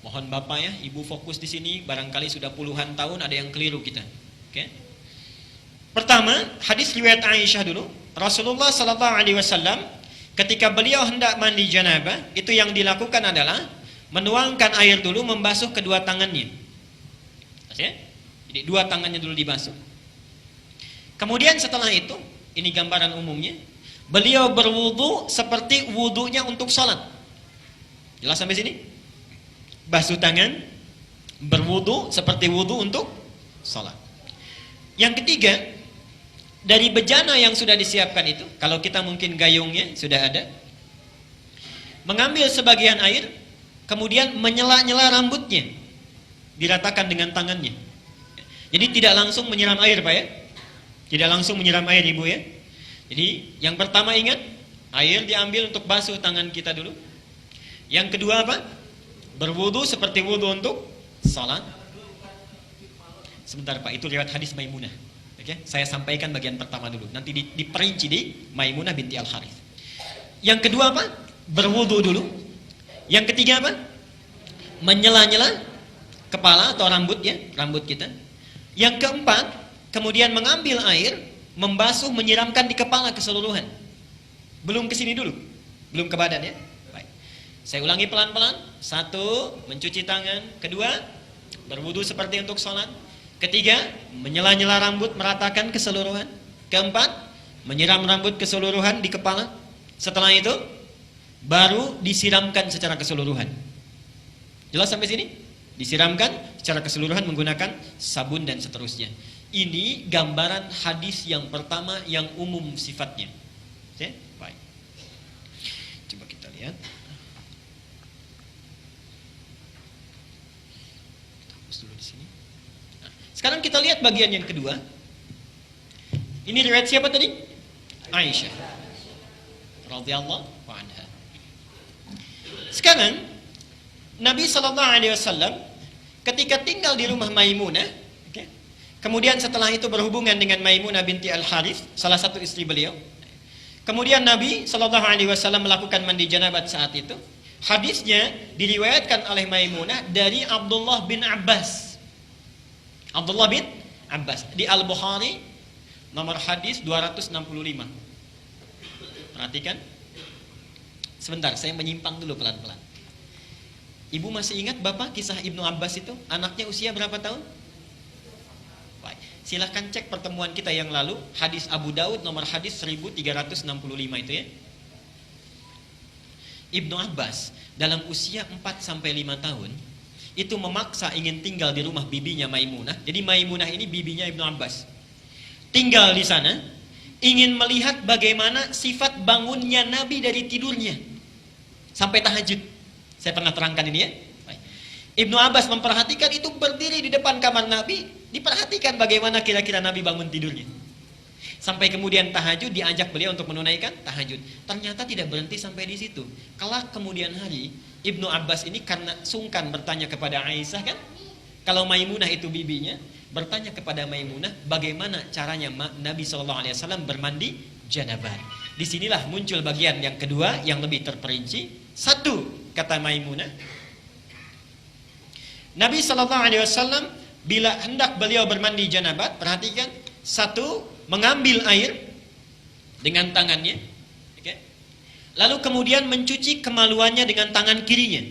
Mohon Bapak ya, Ibu fokus di sini, barangkali sudah puluhan tahun ada yang keliru kita. Oke. Pertama, hadis riwayat Aisyah dulu. Rasulullah sallallahu alaihi wasallam ketika beliau hendak mandi janabah, itu yang dilakukan adalah menuangkan air dulu, membasuh kedua tangannya. Oke? Jadi dua tangannya dulu dibasuh. Kemudian setelah itu, ini gambaran umumnya, beliau berwudu seperti wudunya untuk salat. Jelas sampai sini? Basuh tangan, berwudu seperti wudu untuk salat. Yang ketiga, dari bejana yang sudah disiapkan itu, kalau kita mungkin gayungnya sudah ada, mengambil sebagian air, kemudian menyela-nyela rambutnya, diratakan dengan tangannya. Jadi tidak langsung menyiram air, Pak ya. Tidak langsung menyiram air, Ibu ya. Jadi yang pertama ingat, air diambil untuk basuh tangan kita dulu. Yang kedua apa? Berwudu seperti wudu untuk salat. Sebentar Pak, itu riwayat hadis Maimunah. Oke, saya sampaikan bagian pertama dulu. Nanti diperinci di Maimunah binti Al-Harith. Yang kedua apa? Berwudu dulu. Yang ketiga apa? Menyela-nyela kepala atau rambut ya, rambut kita. Yang keempat, kemudian mengambil air, membasuh, menyiramkan di kepala keseluruhan. Belum ke sini dulu. Belum ke badan ya. Baik. Saya ulangi pelan-pelan. Satu, mencuci tangan. Kedua, berwudu seperti untuk sholat. Ketiga, menyela-nyela rambut, meratakan keseluruhan. Keempat, menyiram rambut keseluruhan di kepala. Setelah itu, baru disiramkan secara keseluruhan. Jelas sampai sini? Disiramkan secara keseluruhan menggunakan sabun dan seterusnya. Ini gambaran hadis yang pertama yang umum sifatnya. Oke? Baik. Coba kita lihat. Kita hapus dulu di sini. Sekarang kita lihat bagian yang kedua. Ini riwayat siapa tadi? Aisyah radhiyallahu anha. Sekarang Nabi SAW ketika tinggal di rumah Maimunah, okay, kemudian setelah itu berhubungan dengan Maimunah binti Al-Harith, salah satu istri beliau. Kemudian Nabi SAW melakukan mandi janabat saat itu. Hadisnya diriwayatkan oleh Maimunah dari Abdullah bin Abbas. Abdullah bin Abbas di Al-Bukhari nomor hadis 265. Perhatikan. Sebentar, saya menyimpang dulu pelan-pelan. Ibu masih ingat Bapak kisah Ibnu Abbas itu? Anaknya usia berapa tahun? Baik. Silahkan cek pertemuan kita yang lalu, hadis Abu Daud nomor hadis 1365 itu ya. Ibnu Abbas dalam usia 4-5 tahun itu memaksa ingin tinggal di rumah bibinya Maimunah. Jadi Maimunah ini bibinya Ibnu Abbas. Tinggal di sana, ingin melihat bagaimana sifat bangunnya Nabi dari tidurnya sampai tahajud. Saya pernah terangkan ini ya. Baik. Ibnu Abbas memperhatikan itu berdiri di depan kamar Nabi, diperhatikan bagaimana kira-kira Nabi bangun tidurnya. Sampai kemudian tahajud, diajak beliau untuk menunaikan tahajud. Ternyata tidak berhenti sampai di situ. Kelak kemudian hari, Ibnu Abbas ini karena sungkan bertanya kepada Aisyah kan, kalau Maimunah itu bibinya, bertanya kepada Maimunah bagaimana caranya Nabi SAW bermandi janabah. Disinilah muncul bagian yang kedua yang lebih terperinci. Satu, kata Maimunah, Nabi SAW bila hendak beliau bermandi janabat, perhatikan, satu, mengambil air dengan tangannya, okay. Lalu kemudian mencuci kemaluannya dengan tangan kirinya.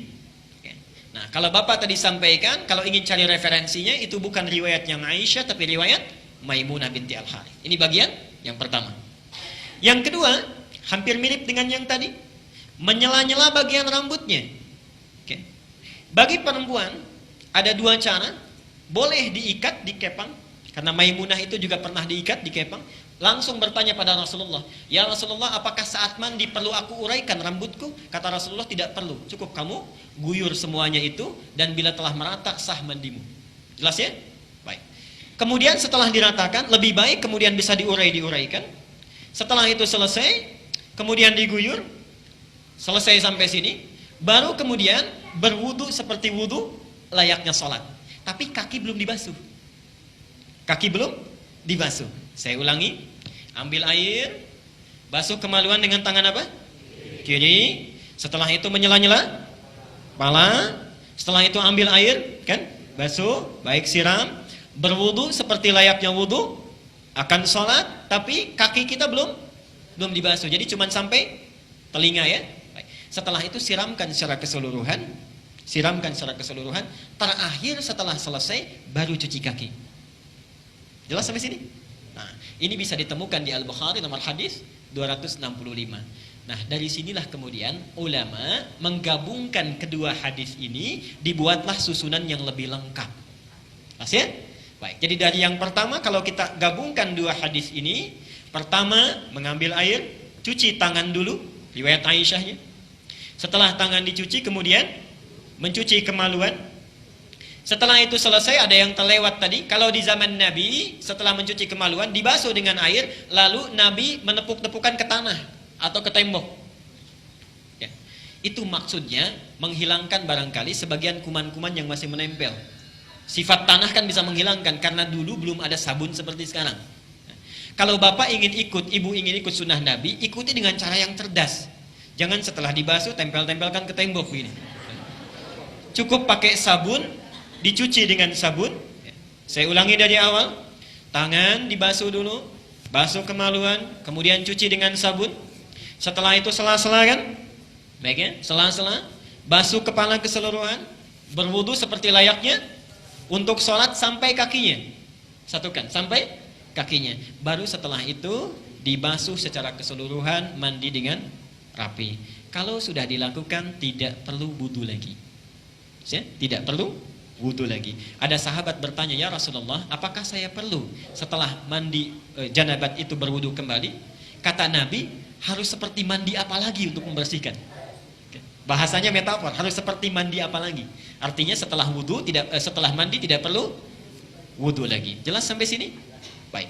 Okay. Nah, kalau Bapak tadi sampaikan, kalau ingin cari referensinya, itu bukan riwayat yang Aisyah, tapi riwayat Maimunah binti Al-Harith. Ini bagian yang pertama. Yang kedua, hampir mirip dengan yang tadi, menyela-nyela bagian rambutnya. Okay. Bagi perempuan, ada dua cara. Boleh diikat, dikepang. Karena Maimunah itu juga pernah diikat, dikepang. Langsung bertanya pada Rasulullah, ya Rasulullah, apakah saat mandi perlu aku uraikan rambutku? Kata Rasulullah, tidak perlu. Cukup kamu guyur semuanya itu, dan bila telah merata, sah mandimu. Jelas ya? Baik. Kemudian setelah diratakan, lebih baik kemudian bisa diuraikan. Setelah itu selesai, kemudian diguyur, selesai sampai sini, baru kemudian berwudu seperti wudu layaknya sholat. Tapi kaki belum dibasuh. Kaki belum dibasuh. Saya ulangi, ambil air, basuh kemaluan dengan tangan apa? Kiri. Setelah itu menyela-nyela kepala, Setelah itu ambil air, kan? Basuh, baik siram, berwudu seperti layaknya wudu, akan sholat, tapi kaki kita belum dibasuh. Jadi cuma sampai telinga ya. Baik. Setelah itu siramkan secara keseluruhan. Terakhir setelah selesai baru cuci kaki. Jelas sampai sini? Nah, ini bisa ditemukan di Al-Bukhari nomor hadis 265. Nah, dari sinilah kemudian ulama menggabungkan kedua hadis ini, dibuatlah susunan yang lebih lengkap. Pas ya? Baik, jadi dari yang pertama kalau kita gabungkan dua hadis ini, pertama mengambil air, cuci tangan dulu, riwayat Aisyahnya. Setelah tangan dicuci kemudian mencuci kemaluan. Setelah itu selesai, ada yang terlewat tadi. Kalau di zaman Nabi, setelah mencuci kemaluan, dibasuh dengan air, lalu Nabi menepuk-tepukan ke tanah atau ke tembok. Ya. Itu maksudnya menghilangkan barangkali sebagian kuman-kuman yang masih menempel. Sifat tanah kan bisa menghilangkan, karena dulu belum ada sabun seperti sekarang. Kalau bapak ingin ikut, ibu ingin ikut sunnah Nabi, ikuti dengan cara yang cerdas. Jangan setelah dibasuh, tempel-tempelkan ke tembok begini. Cukup pakai sabun, dicuci dengan sabun. Saya ulangi dari awal. Tangan dibasuh dulu, basuh kemaluan, kemudian cuci dengan sabun. Setelah itu sela-sela kan? Baik ya, sela-sela, basuh kepala keseluruhan, berwudu seperti layaknya untuk sholat sampai kakinya. Satukan, sampai kakinya. Baru setelah itu dibasuh secara keseluruhan, mandi dengan rapi. Kalau sudah dilakukan, tidak perlu wudu lagi. Ya, tidak perlu wudu lagi. Ada sahabat bertanya, ya Rasulullah, apakah saya perlu setelah mandi janabat itu berwudu kembali? Kata Nabi, harus seperti mandi apa lagi untuk membersihkan? Bahasanya metafor, harus seperti mandi apa lagi? Artinya setelah wudu setelah mandi tidak perlu wudu lagi. Jelas sampai sini? Baik.